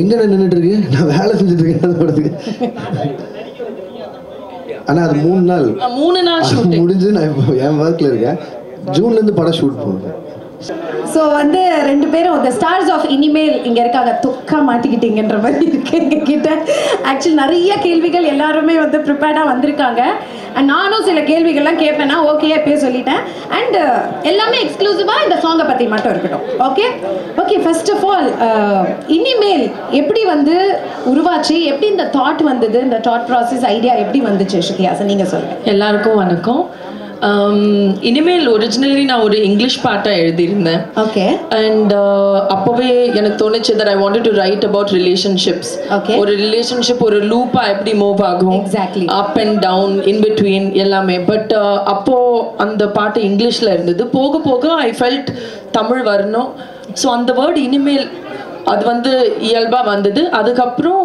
எங்கே நின்றுட்டு இருக்கு? நான் வேலை செஞ்சுட்டு இருக்கேன் அந்த படத்துக்கு. ஆனால் அது 3 நாள் முடிஞ்சு நான் இப்போ என் ஒர்க்கில் இருக்கேன். ஜூன்லேருந்து படம் ஷூட் போடுவேன். ஸோ வந்து 2 பேரும் த ஸ்டார்ஸ் ஆஃப் இனிமேல் இங்கே இருக்காங்க. தொக்கா மாட்டிக்கிட்டீங்கன்ற மாதிரி இருக்கு எங்ககிட்ட. ஆக்சுவலி நிறைய கேள்விகள் எல்லாருமே வந்து ப்ரிப்பேர்டாக வந்திருக்காங்க. அண்ட் நானும் சில கேள்விகள்லாம் கேட்பேன்னா ஓகே அப்பயே சொல்லிட்டேன். அண்ட் எல்லாமே எக்ஸ்க்ளூசிவாக இந்த சாங்கை பற்றி மட்டும் இருக்கட்டும். ஓகே ஃபர்ஸ்ட் ஆஃப் ஆல் இனிமேல் எப்படி வந்து உருவாச்சு, எப்படி இந்த தாட் வந்தது, இந்த தாட் ப்ராசஸ் ஐடியா எப்படி வந்துச்சு ஸ்ருதி ஹாசன் நீங்கள் சொல்லுங்கள். எல்லாருக்கும் வணக்கம். இனிமேல் ஒரிஜினலி நான் ஒரு இங்கிலீஷ் பாட்டாக எழுதியிருந்தேன். ஓகே. அண்ட் அப்போவே எனக்கு தோணுச்சு that I wanted to write about relationships. Okay. ஒரு ரிலேஷன்ஷிப் ஒரு லூப்பாக எப்படி மூவ் ஆகும், Exactly. Up and down in between எல்லாமே. பட் அப்போது அந்த பாட்டு இங்கிலீஷில் இருந்தது. போக போக ஐ ஃபெல்ட் தமிழ் வரணும். ஸோ அந்த வேர்டு இனிமேல் அது வந்து இயல்பாக வந்தது. அதுக்கப்புறம்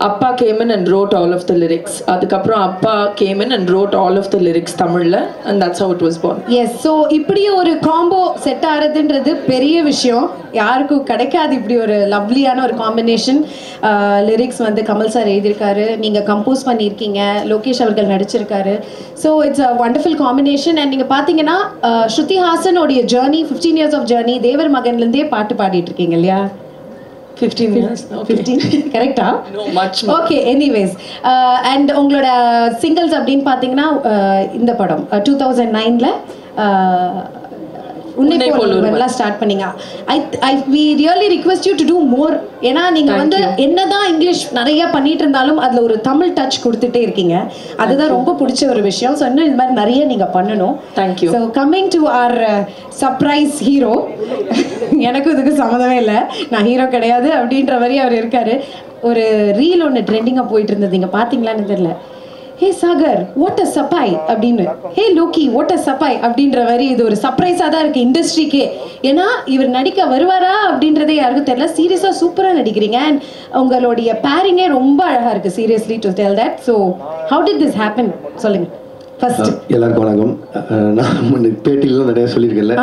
அப்பா came in and wrote all of the lyrics. அதுக்கப்புறம் அப்பா came in and wrote all of the lyrics தமிழில். And that's how it was born. Yes. So இப்படி ஒரு காம்போ செட் ஆகிறதுன்றது பெரிய விஷயம். யாருக்கும் கிடைக்காது இப்படி ஒரு லவ்லியான ஒரு காம்பினேஷன். லிரிக்ஸ் வந்து கமல் சார் எழுதியிருக்காரு, நீங்கள் கம்போஸ் பண்ணியிருக்கீங்க, லோகேஷ் அவர்கள் நடிச்சிருக்காரு. So it's a wonderful combination. And நீங்கள் பார்த்தீங்கன்னா ஸ்ருதி ஹாசனோடைய ஜேர்னி 15 years ஆஃப் ஜேர்னி, தேவர் மகன்லேருந்தே பாட்டு பாடிட்டு இருக்கீங்க இல்லையா? 15 years. 15 கரெக்டா? No, much more. Okay. Anyways and உங்களோட சிங்கிள்ஸ் அப்படின்னு பார்த்தீங்கன்னா இந்த படம் 2009ல் உன்னை போலெல்லாம் ஸ்டார்ட் பண்ணீங்க. we really request you to do more. ஏன்னா நீங்கள் வந்து என்னதான் இங்கிலீஷ் நிறைய பண்ணிட்டு இருந்தாலும் அதில் ஒரு தமிழ் டச் கொடுத்துட்டே இருக்கீங்க. அதுதான் ரொம்ப பிடிச்ச ஒரு விஷயம். ஸோ இன்னும் இது மாதிரி நிறைய நீங்கள் பண்ணணும். Thank you. So coming to our surprise hero. எனக்கும் இதுக்கு சம்மந்தமே இல்லை, நான் ஹீரோ கிடையாது அப்படின்ற மாதிரி அவர் இருக்காரு. ஒரு ரீல் ஒன்று ட்ரெண்டிங்காக போயிட்டு இருந்தது, நீங்கள் பார்த்தீங்களான்னு தெரியல. ஹே சாகர் வாட் அ சப்பாய் அப்படின்னு, ஹே லோக்கி வாட் அ சப்பாய் அப்படின்ற மாதிரி இது ஒரு சர்ப்ரைஸாக தான் இருக்குது இண்டஸ்ட்ரிக்கே. ஏன்னா இவர் நடிக்க வருவாரா அப்படின்றதே யாருக்கும் தெரியல. சீரியஸாக சூப்பராக நடிக்கிறீங்க. அண்ட் உங்களுடைய பேரிங்கே ரொம்ப அழகாக இருக்குது. Seriously to tell that. So how did this happen சொல்லுங்கள் ஃபர்ஸ்ட். எல்லாருக்கும் வணக்கம். நான் பேட்டிலாம் நிறைய சொல்லியிருக்கேன்ல,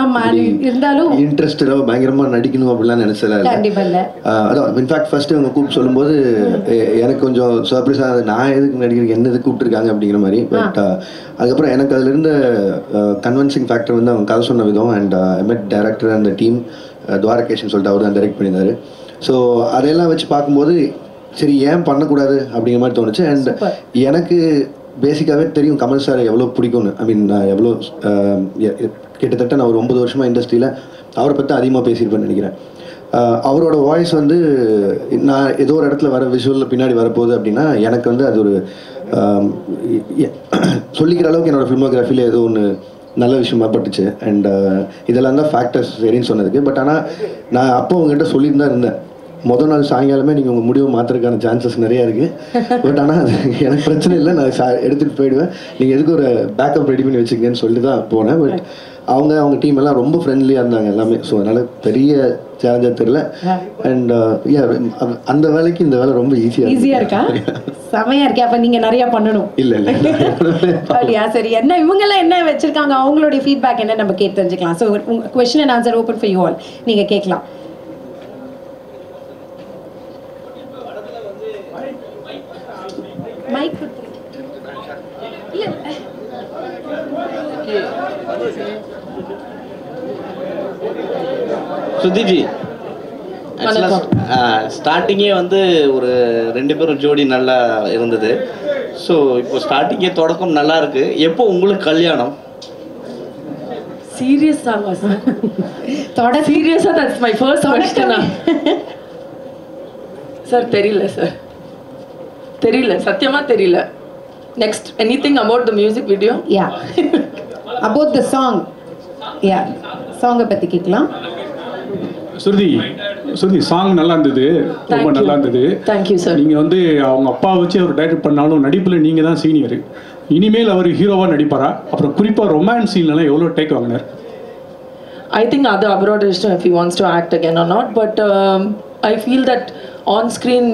இருந்தாலும் இன்ட்ரெஸ்டடாக பயங்கரமாக நடிக்கணும் அப்படிலாம் நினைச்சல. கண்டிப்பாக இல்லை. அதான் இன்ஃபேக்ட் ஃபர்ஸ்ட் அவங்க கூப்பிட்டு சொல்லும்போது எனக்கு கொஞ்சம் சர்ப்ரைஸாக, நான் எதுக்கு நடிக்கிறேன், என்ன எதுக்கு கூப்பிட்டுருக்காங்க அப்படிங்கிற மாதிரி. பட் அதுக்கப்புறம் எனக்கு அதில் இருந்த கன்வென்சிங் ஃபேக்டர் வந்து அவங்க கதை சொன்ன விதம். அண்ட் ஐ மெட் டைரக்டர் அந்த டீம் துவாரகேஷன் சொல்லிட்டு அவர் தான் டைரக்ட் பண்ணியிருந்தாரு. ஸோ அதையெல்லாம் வச்சு பார்க்கும்போது சரி ஏன் பண்ணக்கூடாது அப்படிங்கிற மாதிரி தோணுச்சு. அண்ட் எனக்கு பேசிக்காகவே தெரியும் கமல் சார் எவ்வளோ பிடிக்கும்னு. ஐ மீன் எவ்வளோ கிட்டத்தட்ட நான் ஒரு 9 வருஷமாக இண்டஸ்ட்ரியில் அவரை பற்றி அதிகமாக பேசியிருப்பேன்னு நினைக்கிறேன். அவரோட வாய்ஸ் வந்து நான் ஏதோ ஒரு இடத்துல வர விஷுவலில் பின்னாடி வரப்போகுது அப்படின்னா எனக்கு வந்து அது ஒரு சொல்லிக்கிற அளவுக்கு என்னோடய ஃபில்மோகிராஃபியில் ஏதோ ஒன்று நல்ல விஷயமா பட்டுச்சு. அண்ட் இதெல்லாம் தான் ஃபேக்டர்ஸ் சரின்னு சொன்னதுக்கு. பட் ஆனால் நான் அப்போ உங்ககிட்ட சொல்லிட்டு தான் இருந்தேன், முதல் நாள் சாயங்காலமே நீங்கள் உங்கள் முடிவை மாற்றுறதுக்கான சான்சஸ் நிறையா இருக்குது. பட் ஆனால் அது எனக்கு பிரச்சனை இல்லை, நான் எடுத்துகிட்டு போயிடுவேன், நீங்கள் எதுக்கு ஒரு பேக்கப் ரெடி பண்ணி வச்சுக்கங்கன்னு சொல்லிட்டு தான் போனேன். பட் அவங்க டீம் எல்லாம் ரொம்ப ஃப்ரெண்ட்லியாக இருந்தாங்க எல்லாமே. ஸோ அதனால் பெரிய சேலஞ்சாக தெரியல. அண்ட் அந்த வேலைக்கு இந்த வேலை ரொம்ப ஈஸியாக இருக்கா? செமையாக இருக்கே. அப்போ நீங்கள் நிறையா பண்ணணும். இல்லை அப்படியா? சரி, என்ன இவங்கெல்லாம் என்ன வச்சுருக்காங்க, அவங்களுடைய ஃபீட்பேக் என்ன நம்ம கேட்டு தெரிஞ்சுக்கலாம். So question and answer open for you all, நீங்கள் கேட்கலாம். மைக் சுதிஜி, ஸ்டார்டிங்கே வந்து ஒரு 2 பேரும் ஜோடி நல்லா இருந்தது. ஸோ இப்போ ஸ்டார்டிங்கே தொடக்கம் நல்லா இருக்கு. எப்போ உங்களுக்கு கல்யாணம்? சீரியஸாக சார்? சீரியஸாக தட்ஸ் மை ஃபர்ஸ்ட் கொஸ்டினா சார்? தெரியல சார், தெரியல, சத்தியமாக தெரியல. Next anything about the music video? Yeah, about the song. Yeah, சாங்கை பற்றி கேட்கலாம். சுருதி சாங் நல்லா இருந்தது, ரொம்ப நல்லா இருந்தது. Thank you sir. நீங்கள் வந்து அவங்க அப்பா வச்சு அவர் டைரக்ட் பண்ணாலும் நடிப்பில் நீங்கள் தான் சீனியர். இனிமேல் அவர் ஹீரோவாக நடிப்பாரா? அப்புறம் குறிப்பாக ரொமான்ஸ் சீன்லாம் எவ்வளோ டேக் வாங்கினார்? ஐ திங்க் அது அவரோட இஷ்டம், if he wants to act again or not. But I feel that on screen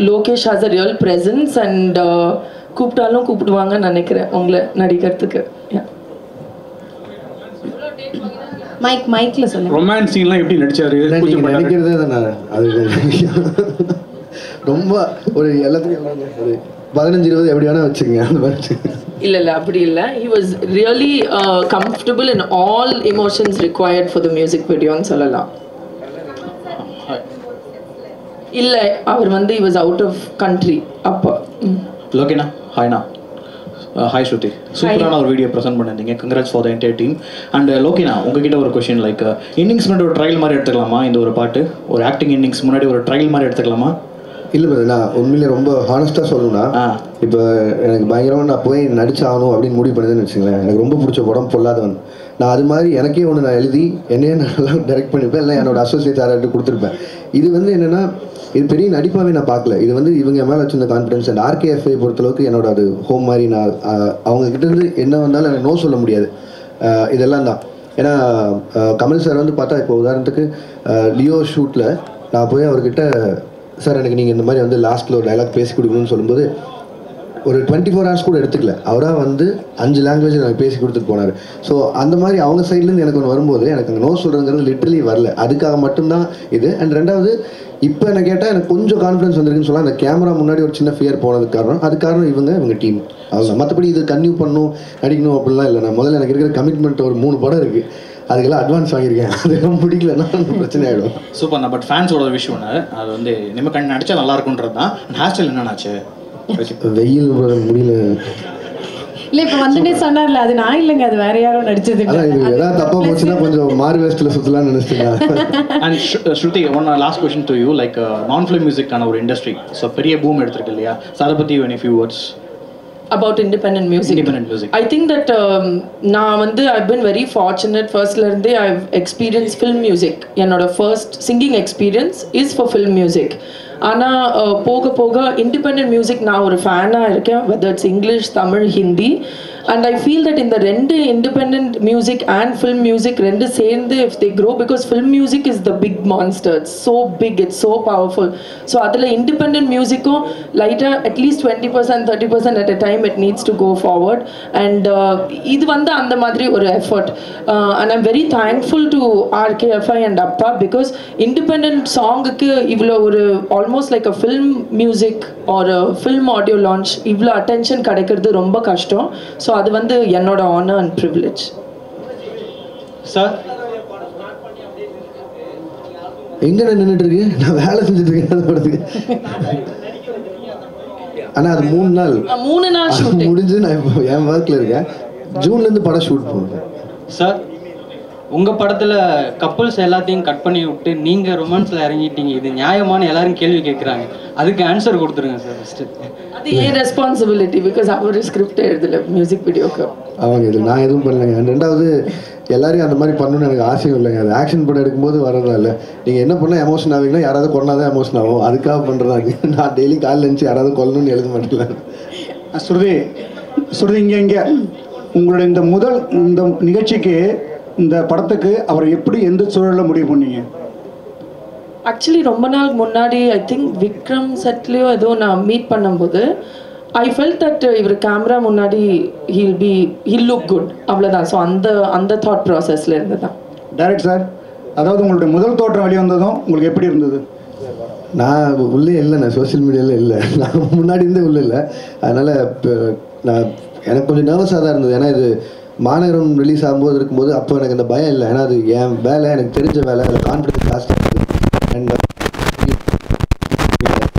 Lokesh has a real presence and கூப்பிட்டாலும் கூப்பிடுவாங்கன்னு நினைக்கிறேன் உங்களை நடிக்கிறதுக்கு. மைக்ல சொல்லுங்க. ரொமான்ஸ் சீன்லாம் எப்படி நடிச்சாரு? நீங்கள் நினைக்கிறதே தான் நான் அது ரொம்ப ஒரு எல்லாத்துக்கும் ஒரு 15-20 எப்படி வேணா வச்சுக்கோங்க அந்த மாதிரி. இல்ல அப்படி இல்ல. he was really comfortable in all emotions required for the music video ன்னு சொல்லலாம். இல்ல அவர் வந்து he was out of country அப்போ. லோகேனா ஹாய்னா. ஹாய் ஸ்ருதி, சூப்பரான ஒரு வீடியோ ப்ரெசென்ட் பண்ணியிருந்தீங்க. Congrats for the entire team. And லோகேனா, உங்ககிட்ட ஒரு கொஸ்டின், லைக் இன்னிங்ஸ் முன்னாடி ஒரு ட்ரையல் மாதிரி எடுத்துக்கலாமா? இந்த ஒரு பாட்டு ஒரு ஆக்டிங் இன்னிங்ஸ் முன்னாடி ஒரு ட்ரையல் மாதிரி எடுத்துக்கலாமா? இல்லை பிரதர், நான் உண்மையிலே ரொம்ப ஹானஸ்ட்டாக சொல்லணும்னா, இப்போ எனக்கு பயங்கரமாக நான் போய் நடிச்சாகணும் அப்படின்னு முடிவு பண்ணுதுன்னு வச்சுங்களேன். எனக்கு ரொம்ப பிடிச்ச படம் பொல்லாதவன். நான் அது மாதிரி எனக்கே ஒன்று நான் எழுதி என்னையே நல்லா டைரக்ட் பண்ணியிருப்பேன், இல்லை என்னோட அசோசியேட் யார்கிட்ட கொடுத்துருப்பேன். இது வந்து என்னென்னா, இது பெரிய நடிப்பாகவே நான் பார்க்கல. இது வந்து இவங்க மேலே வச்சிருந்த கான்ஃபிடன்ஸ். அண்ட் RKFஐ பொறுத்தளவுக்கு என்னோட அது ஹோம் மாதிரி. நான் அவங்கக்கிட்டேருந்து என்ன வந்தாலும் எனக்கு நோ சொல்ல முடியாது. இதெல்லாம் தான். ஏன்னா கமல் சார் வந்து பார்த்தா, இப்போ உதாரணத்துக்கு லியோ ஷூட்டில் நான் போய் அவர்கிட்ட, சார் எனக்கு நீங்கள் இந்த மாதிரி வந்து லாஸ்ட்டில் ஒரு டைலாக் பேசி கொடுக்கணும்னு சொல்லும்போது ஒரு 24 hours கூட எடுத்துக்கல. அவராக வந்து 5 language எனக்கு பேசி கொடுத்துட்டு போனார். ஸோ அந்த மாதிரி அவங்க சைட்லேருந்து எனக்கு ஒன்று வரும்போது எனக்கு அங்கே நோ சொல்கிறதுங்கிறது லிட்ரலி வரல. அதுக்காக மட்டும்தான் இது. அண்ட் ரெண்டாவது, இப்போ என்ன கேட்டால் எனக்கு கொஞ்சம் கான்ஃபிடன்ஸ் வந்திருக்குன்னு சொல்லலாம். அந்த கேமரா முன்னாடி ஒரு சின்ன ஃபியர் போனதுக்கு காரணம், அது காரணம் இவங்க டீம். அவ்வளோ. மற்றபடி இது கன்டினியூ பண்ணணும் நடிக்கணும் அப்படிலாம் இல்லை. நான் முதல்ல எனக்கு இருக்கிற கமிட்மெண்ட் ஒரு 3 படம் இருக்குது, அதுக்கெல்லாம் அட்வான்ஸ் வாங்கியிருக்கேன். அதெல்லாம் பிடிக்கலன்னா பிரச்சனை ஆகிடும். சூப்பர். பட் ஃபேன்ஸோட விஷயம் ஒன்று, அது வந்து நம்ம கண் நடிச்சா நல்லா இருக்குன்றது தான். ஹேர் ஸ்டைல் என்னன்னாச்சு? வெயில் முடியல. இல்லை, இப்போ வந்துட்டே சொன்னார்ல, அது நான் இல்லைங்க, அது வேற யாரும் நடிச்சது. அதான் இது ஏதாவது தப்பாக போச்சுன்னா கொஞ்சம் மாறு வேஸ்ட்டில் சுற்றலாம்னு நினச்சிட்டேன். And Shruti, one last question to you. Like நான் ஃபிலிம் மியூசிக்கான ஒரு இண்டஸ்ட்ரி ஸோ பெரிய பூம் எடுத்துருக்கு இல்லையா? ஸோ அதை பற்றி any few words about independent music. I think that நான் வந்து I've been very fortunate. Firstல இருந்தே I've experienced film music. என்னோட first singing experience is for film music. ஆனால் போக போக இண்டிபெண்ட் மியூசிக் நான் ஒரு ஃபேனாக இருக்கேன், whether it's English, Tamil, Hindi. And I feel that இந்த 2 independent music and film music 2 சேர்ந்து if they grow, because film music is the big monster. It's so big, it's so powerful. So அதில் independent மியூசிக்கும் லைட்டாக at least 20% 30% at a time it needs to go forward. And இது வந்து அந்த மாதிரி ஒரு effort. And I'm very thankful to RKFI and அப்பா, because independent சாங்குக்கு இவ்வளோ ஒரு almost like a film music ஒரு ஃபில்ம் ஆடியோ லான்ச் இவ்வளோ அட்டென்ஷன் கிடைக்கிறது ரொம்ப கஷ்டம். ஸோ அது வந்து என்னோட ஆனர் அண்ட் ப்ரிவிலேஜ். சார் எங்கே நின்றுட்டு இருக்கு? நான் வேலை செஞ்சுட்டு இருக்கேன் படத்துக்கு. ஆனால் அது 3 நாள் ஷூட்டிங் முடிஞ்சு நான் இப்போ என் ஒர்க்கில் இருக்கேன். ஜூன்லேருந்து படம் ஷூட் பண்ணுறேன். சார், உங்கள் படத்தில் கப்புள்ஸ் எல்லாத்தையும் கட் பண்ணி விட்டு நீங்கள் ரொமான்ஸில் இறங்கிட்டீங்க. இது நியாயமான எல்லாரும் கேள்வி கேட்குறாங்க, அதுக்கு ஆன்சர் கொடுத்துருங்க சார் ஃபஸ்ட்டு. அது ஏன் ரெஸ்பான்சிபிலிட்டி? பிகாஸ் அவர் ஸ்கிரிப்ட் எழுதல மியூசிக் வீடியோக்கு. அவங்க இது நான் எதுவும் பண்ணலைங்க. ரெண்டாவது, எல்லாரையும் அந்த மாதிரி பண்ணணும்னு எனக்கு ஆசையும் இல்லைங்க. அது ஆக்ஷன் படம் எடுக்கும்போது வரதா இல்லை. நீங்கள் என்ன பண்ணால் எமோஷன் ஆவீங்கன்னா யாராவது கொண்டாதான் எமோஷன் ஆகும். அதுக்காக பண்ணுறாங்க. நான் டெய்லி காலையில் இருந்துச்சு யாராவது கொல்லணும்னு எழுத மாட்டேன். ஸ்ருதி இங்கே உங்களுடைய இந்த நிகழ்ச்சிக்கு, இந்த படத்துக்கு அவர் எப்படி எந்த சூழலில் முடிவு பண்ணீங்க? ஆக்சுவலி ரொம்ப நாள் முன்னாடி ஐ திங்க் விக்ரம் செட்லேயோ ஏதோ நான் மீட் பண்ணும்போது ஐ ஃபெல்ட் தட் இவர் கேமரா முன்னாடி ஹில் லுக் குட், அவ்வளோதான். ஸோ அந்த தாட் ப்ராசஸில் இருந்து தான். டைரக்ட் சார், அதாவது உங்களுடைய முதல் தோற்றம் வெளிவந்ததும் உங்களுக்கு எப்படி இருந்தது? நான் உள்ளே இல்லை, நான் சோஷியல் மீடியாவில் இல்லை, நான் முன்னாடி இருந்தே உள்ளே இல்லை. அதனால் இப்போ நான் எனக்கு கொஞ்சம் நர்வஸாக தான் இருந்தது. ஏன்னா இது மாநகரம் ரிலீஸ் ஆகும்போது இருக்கும்போது அப்போ எனக்கு அந்த பயம் இல்லை. ஏன்னா அது என் வேலை, எனக்கு தெரிஞ்ச வேலை, அதில் கான்ஃபிடன்ஸ் ஜாஸ்தியாக இருக்குது. அண்ட்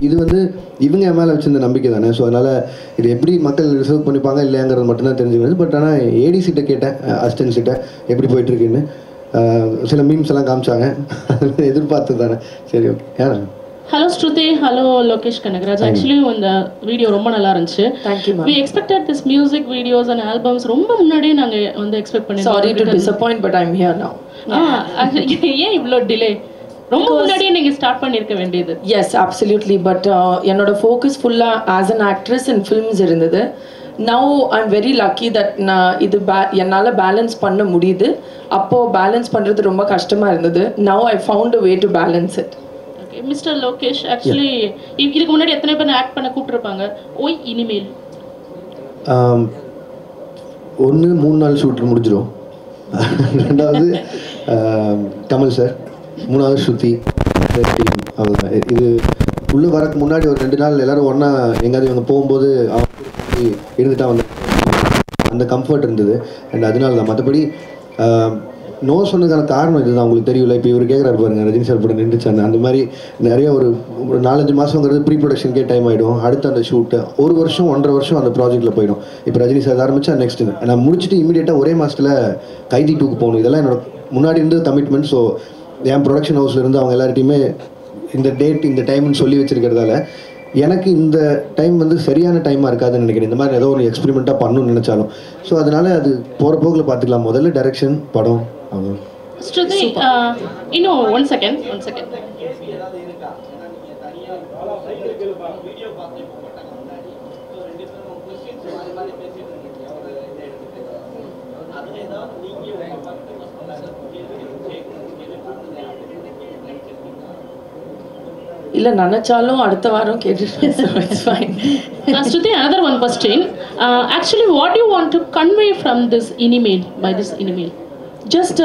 இது வந்து இவங்க என் மேலே வச்சிருந்த நம்பிக்கை தானே. ஸோ அதனால் இது எப்படி மக்கள் ரிசர்வ் பண்ணிப்பாங்க இல்லையாங்கிறது மட்டும்தான் தெரிஞ்சுக்கிறது. பட் ஆனால் ஏடிசிட்ட கேட்டேன், அசிஸ்டன்ட்ஸிட்ட எப்படி போயிட்டுருக்குன்னு. சில மீம்ஸ் எல்லாம் காமிச்சாங்க, அதில் எதிர்பார்த்து தானே. சரி, ஓகே. யார்? ஹலோ ஸ்ருதி, ஹலோ லோகேஷ் கனகராஜ். ஆக்சுவலி இந்த வீடியோ ரொம்ப நல்லா இருந்துச்சு. We expected this music videos and albums ரொம்ப முன்னாடியே நாங்க வந்து எக்ஸ்பெக்ட் பண்ணிருந்தோம். Sorry to disappoint, but I'm here now. ஏன் இவ்ளோ டிலே? ரொம்ப முன்னாடியே நீங்க ஸ்டார்ட் பண்ணிருக்க வேண்டியது. Yes, absolutely. But என்னோட ஃபோக்கஸ் ஃபுல்லா as an actress in films இருந்தது. Now I'm very lucky that நான் இது என்னால் பேலன்ஸ் பண்ண முடியுது. அப்போது பேலன்ஸ் பண்ணுறது ரொம்ப கஷ்டமாக இருந்தது. Now I found a way to balance it. Mister Lokesh, actually இதுக்கு முன்னாடி எத்தனை பேர் ஆக்ட் பண்ண கூப்பிட்டுருப்பாங்க? ஓய் இனிமேல் 3 நாள் ஷூட் முடிஞ்சிடும். ரெண்டாவது கமல் சார், 3வது ஸ்ருதி டீம், அவ்வளோதான். இது உள்ளே வரக்கு முன்னாடி ஒரு 2 நாள் எல்லோரும் ஒன்றா எங்கேயாவது இவங்க போகும்போது அவங்க இருந்துட்டா வந்து அந்த கம்ஃபர்ட் இருந்தது. அண்ட் அதனால தான். மற்றபடி நோ சொன்னதுக்கான காரணம் இதுதான். உங்களுக்கு தெரியல, இப்போ இவர் கேட்குறாரு பாருங்க, ரஜினி சார் படம் நின்றுச்சாங்க. அந்த மாதிரி நிறைய ஒரு 4-5 மாதங்கிறது ப்ரீ ப்ரொடக்ஷனுக்கே டைம் ஆகிடும். அடுத்து அந்த ஷூட்டு 1 வருஷம் 1.5 வருஷம் அந்த ப்ராஜெக்ட்டில் போயிடும். இப்போ ரஜினி சார் ஆரம்பித்தா நெக்ஸ்ட்டு நான் முடிச்சுட்டு இமீடியட்டாக ஒரே மாதத்தில் கைதி 2க்கு போகணும். இதெல்லாம் என்னோட முன்னாடி இருந்தது கமிட்மெண்ட். ஸோ என் ப்ரொடக்ஷன் ஹவுஸில் இருந்து அவங்க எல்லார்ட்டையுமே இந்த டேட் இந்த டைம்னு சொல்லி வச்சுருக்கிறதால எனக்கு இந்த டைம் வந்து சரியான டைமாக இருக்காதுன்னு நினைக்கிறேன். இந்த மாதிரி ஏதோ ஒரு எக்ஸ்பெரிமெண்ட்டாக பண்ணணும்னு நினச்சாலும். ஸோ அதனால் அது போகிற போக்கில் பார்த்துக்கலாம். முதல்ல டைரக்ஷன், படம். அவ்வளோ. Shruti, one second. இல்லை நினச்சாலும் அடுத்த வாரம் கேட்டுட்டு it's fine. Shruti, another one question. Actually, what do you want to convey from this email, by this email? Just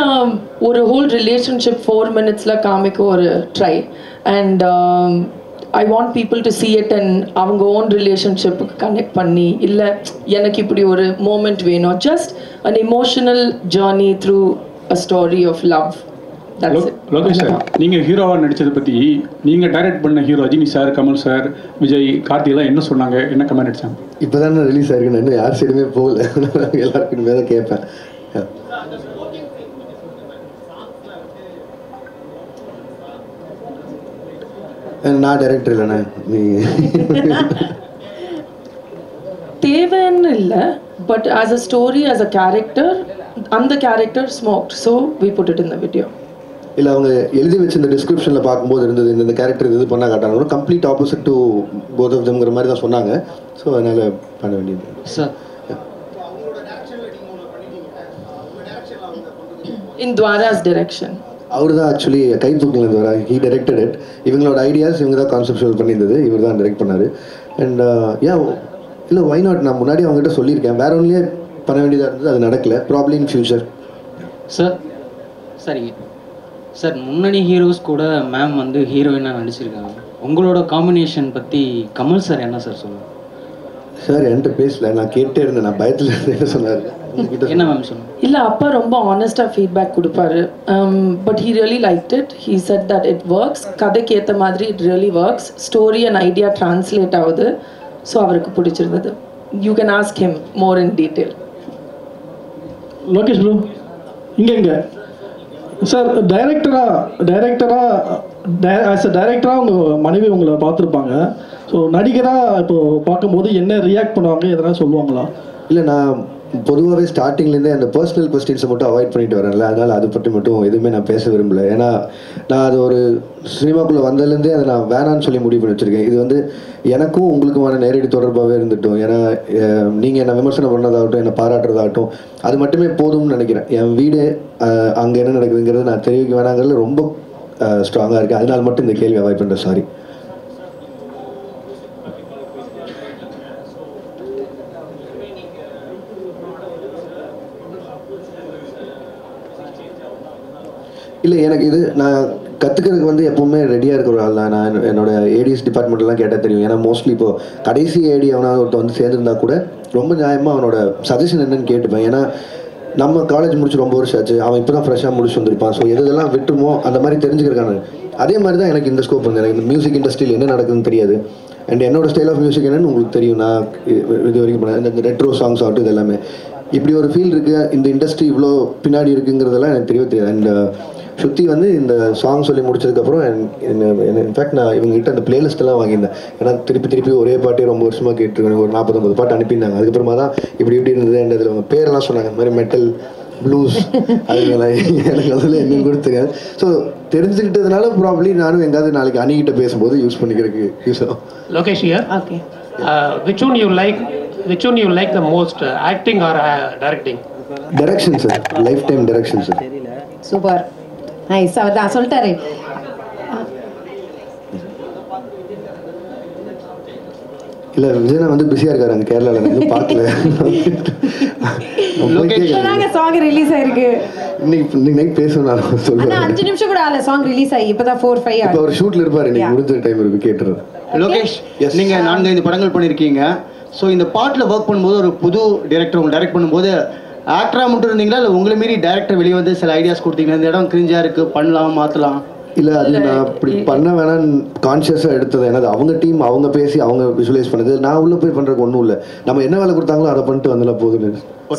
ஒரு ஹோல் ரிலேஷன்ஷிப் 4 minutesல காமிக்க ஒரு try. And I want people to see it and அவங்க own ரிலேஷன்ஷிப்புக்கு connect பண்ணி, இல்லை எனக்கு இப்படி ஒரு மூமெண்ட் வேணும். Just an emotional journey through a story of love. Lokesh sir, நீங்கள் ஹீரோவாக நடித்ததை பற்றி நீங்கள் டைரக்ட் பண்ண hero Rajini sir, Kamal sir, Vijay, கார்த்திகெலாம் என்ன சொன்னாங்க, என்ன கமெண்ட் அடித்தாங்க? இப்போ தானே ரிலீஸ் ஆகிருக்கு, இன்னும் யார் சைடுமே போகல. எல்லாருக்குமே தான் கேட்பேன். நான் டைரக்டர் இல்லைண்ணே, நீ தேவைன்னு இல்லை. But as a story, as a character, அந்த character smoked, so we put it in the video. இல்லை, அவங்க எழுதி வச்சு இந்த டிஸ்கிரிப்ஷனில் பார்க்கும்போது இருந்தது இந்த கேரக்டர் இது பண்ணால் காட்டாங்க. Complete opposite to both of தம்ங்கிற மாதிரி தான் சொன்னாங்க. ஸோ அதனால் பண்ண வேண்டியது. சார் இன் துவாராஸ் டைரக்ஷன் அவர் தான் ஆக்சுவலி கை தூக்கில் துவாரா, ஹீ டைரக்டட் இட். இவங்களோட ஐடியாஸ் இவங்க தான் கான்செப்டுவல் பண்ணியிருந்தது, இவர் தான் டைரக்ட் பண்ணார். அண்ட் இல்லை ஒய் நாட், நான் முன்னாடி அவங்ககிட்ட சொல்லியிருக்கேன், வேற ஒன்றுலேயே பண்ண வேண்டியதாக இருந்தது, அது நடக்கல. Problem in future. சார் சரிங்க சார், முன்னணி ஹீரோஸ் கூட மேம் வந்து ஹீரோயினாக நடிச்சிருக்காங்க. உங்களோட காம்பினேஷன் பற்றி கமல் சார் என்ன சார் சொல்லுவாங்க? சார் என்கிட்ட பேசல, நான் கேட்டே இருந்தேன். நான் பயத்தில் என்ன சொன்னார், என்ன மேம் சொன்னாங்க? இல்லை, அப்பா ரொம்ப ஆனஸ்டாக ஃபீட்பேக் கொடுப்பாரு. But he really liked it. He set that it works. கதைக்கு ஏற்ற மாதிரி it really works. Story and idea translate ஆகுது. ஸோ அவருக்கு பிடிச்சிருந்தது. You can ask him more in detail. Lokesh bro, இங்கே சார், டைரக்டராக ஆஸ் அ டைரக்டராக உங்கள் மனைவி உங்களை பார்த்துருப்பாங்க. ஸோ நடிகராக இப்போது பார்க்கும்போது என்ன ரியாக்ட் பண்ணுவாங்க, எதனா சொல்லுவாங்களா? இல்லை, நான் பொதுவாகவே ஸ்டார்டிங்லேருந்தே அந்த பர்சனல் கொஸ்டின்ஸை மட்டும் அவாய்ட் பண்ணிட்டு வரேன்ல, அதனால் அதை பற்றி மட்டும் எதுவுமே நான் பேச விரும்பலை. ஏன்னா நான் அது ஒரு சினிமாக்குள்ளே வந்ததுலேருந்தே அதை நான் வேணான்னு சொல்லி முடிவு பண்ணி வச்சுருக்கேன். இது வந்து எனக்கும் உங்களுக்குமான நேரடி தொடர்பாகவே இருந்துட்டோம். ஏன்னா நீங்கள் என்னை விமர்சனம் பண்ணதாகட்டும், என்னை பாராட்டுறதாகட்டும், அது மட்டுமே போதும்னு நினைக்கிறேன். என் வீடு அங்கே என்ன நடக்குதுங்கிறது நான் தெரிவிக்க வேணாங்கிறது ரொம்ப ஸ்ட்ராங்காக இருக்குது. அதனால் மட்டும் இந்த கேள்வி அவாய்ட் பண்ணுறேன். சாரி. இல்லை, எனக்கு இது நான் கற்றுக்கிறதுக்கு வந்து எப்போவுமே ரெடியாக இருக்கிற ஒரு ஆள் தான். நான் என்னோட ஏடிஎஸ் டிபார்ட்மெண்ட்லாம் கேட்டால் தெரியும். ஏன்னா மோஸ்ட்லி இப்போது கடைசி ஏடி அவனாவது ஒருத்தர் வந்து சேர்ந்துருந்தா கூட ரொம்ப நியாயமாக அவனோட சஜஷன் என்னன்னு கேட்டுப்பேன். ஏன்னா நம்ம காலேஜ் முடிச்சு ரொம்ப வருஷம் ஆச்சு, அவன் இப்போ தான் ஃப்ரெஷ்ஷாக முடிச்சு வந்திருப்பான். ஸோ எதெல்லாம் விட்டுருமோ அந்த மாதிரி தெரிஞ்சுக்கிறக்கான அதே மாதிரி தான் எனக்கு இந்த ஸ்கோப் வந்து. எனக்கு இந்த மியூசிக் இண்டஸ்ட்ரியில் என்ன நடக்குதுன்னு தெரியாது. அண்ட் என்னோட ஸ்டைல் ஆஃப் மியூசிக் என்னன்னு உங்களுக்கு தெரியும். நான் இது வரைக்கும் பண்ணேன் இந்த ரெட்ரோ சாங்ஸ் ஆகட்டும், இது எல்லாமே இப்படி ஒரு ஃபீல் இருக்குது. இந்த இண்டஸ்ட்ரி இவ்வளோ பின்னாடி இருக்குங்கிறதெல்லாம் எனக்கு தெரியவே தெரியாது. அண்ட் ஸ்ருதி வந்து இந்த சாங் சொல்லி முடிச்சதுக்கப்புறம் இன்ஃபேக்ட் நான் இவங்ககிட்ட அந்த பிளேலிஸ்ட்டெல்லாம் வாங்கியிருந்தேன். ஏன்னா திருப்பி ஒரே பாட்டே ரொம்ப வருஷமாக கேட்டுருக்கேன். ஒரு 40-50 பாட்டு அனுப்பியிருந்தாங்க. அதுக்கப்புறமா தான் இப்படி இருந்தது. அண்ட் அதில் அவங்க பேரெல்லாம் சொன்னாங்க, இந்த மாதிரி மெட்டல், ப்ளூஸ், அதுக்கெல்லாம் எனக்கு அதில் என்னன்னு கூட தெரியாது. ஸோ தெரிஞ்சுக்கிட்டதுனால ப்ராப்ளி நானும் எங்காவது நாளைக்கு அணிகிட்ட பேசும்போது யூஸ் பண்ணிக்கிறதுக்கு யூஸ் ஆகும். Lokesh here. Okay. Which one you like the most, acting or directing? Direction sir, lifetime direction sir. Super. Nice. அதான் சொல்லிட்டாரு. இல்லை, விஜயனா வந்து பிஸியாக இருக்காரு அங்கே கேரளாவில், எதுவும் பார்க்கல. சாங் ரிலீஸ் ஆயிருக்கு. இன்னைக்கு நைட் பேசணும் நான் ஆனா சொல்லுவேன். 5 நிமிஷம் கூட ஆகல சாங் ரிலீஸ் ஆகி இப்பதான் 4-5 இப்போ ஆகுது. ஒரு ஷூட்ல இருப்பாரு, இன்னைக்கு முடிஞ்ச டைம் இருக்கு கேட்டுறது. லோகேஷ், நீங்க 4-5 படங்கள் பண்ணியிருக்கீங்க. ஸோ இந்த பாட்டில் ஒர்க் பண்ணும்போது ஒரு புது டைரக்டர் உங்களை டைரக்ட் பண்ணும்போது ஆக்டராக மட்டும் இருந்தீங்களா, இல்லை உங்களை மீறி டைரக்டர் வெளியே வந்து சில ஐடியாஸ் கொடுத்தீங்கன்னா இந்த இடம் கிரிஞ்சா இருக்கு, பண்ணலாம், மாற்றலாம்? இல்லை, அது நான் அப்படி பண்ண வேணாம்னு கான்ஷியஸாக எடுத்தது. ஏன்னா அவங்க டீம் அவங்க பேசி அவங்க விஷுவலைஸ் பண்ணது. நான் உள்ளே போய் பண்ணுறதுக்கு ஒன்றும் இல்லை. நம்ம என்ன வேலை கொடுத்தாங்களோ அதை பண்ணிட்டு வந்துல போகுது.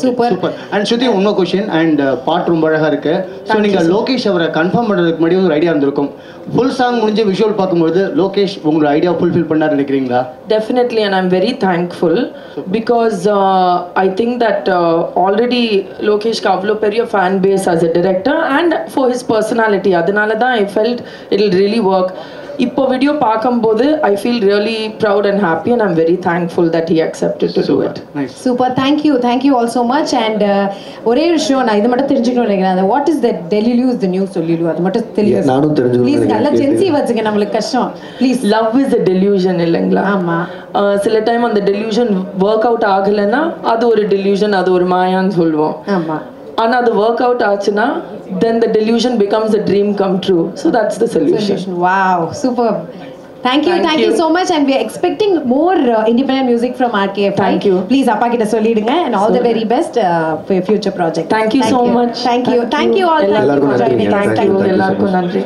சூப்பர். அண்ட் ஸ்ருதி, இன்னொரு கொஸ்டின். அண்ட் பாட்டு ரொம்ப அழகாக இருக்கு. ஸோ நீங்கள் லோகேஷ் அவரை கன்ஃபார்ம் பண்ணுறதுக்கு முன்னாடி ஒரு ஐடியா இருந்திருக்கும். ஃபுல் சாங் முடிஞ்சு விஷுவல் பார்க்கும்போது லோகேஷ் உங்களோட ஐடியா ஃபுல்ஃபில் பண்ணார் நினைக்கிறீங்களா? Definitely, and I'm very thankful because I think that already Lokesh Kavlo periya fan base as a director and for his personality. Adanala da I felt it'll really work. இப்போ video பார்க்கும்போது I feel really proud and happy and I'm very thankful that he accepted to do it. Super. Thank you all so much. And ஒரே விஷயம் நான் இது மட்டும் தெரிஞ்சுக்கணும்னு நினைக்கிறேன். What is the டெலிலு is the new solulu, அது மட்டும் தெரியும். நானும் தெரிஞ்சுக்கணும். ப்ளீஸ் நல்லா ஜென்சி வச்சுங்க, நம்மளுக்கு கஷ்டம். Please. Love is a delusion இல்லைங்களா? ஆமா. சில டைம் அந்த டெலியூஷன் ஒர்க் அவுட் ஆகலைன்னா அது ஒரு டெலியூஷன், அது ஒரு மாயான்னு சொல்லுவோம். ஆமா. ஆனா அது ஒர்க் அவுட் ஆச்சுன்னா then the delusion becomes a dream come true. So that's the solution. Wow, superb. Thank you so much, and we are expecting more independent music from RKFI. Thank you. Please appa kitta sollidunga, and all the very best for your future project. Thank you so much. Thank you all. Thank you for joining. Thank you. Ellarkum nandri.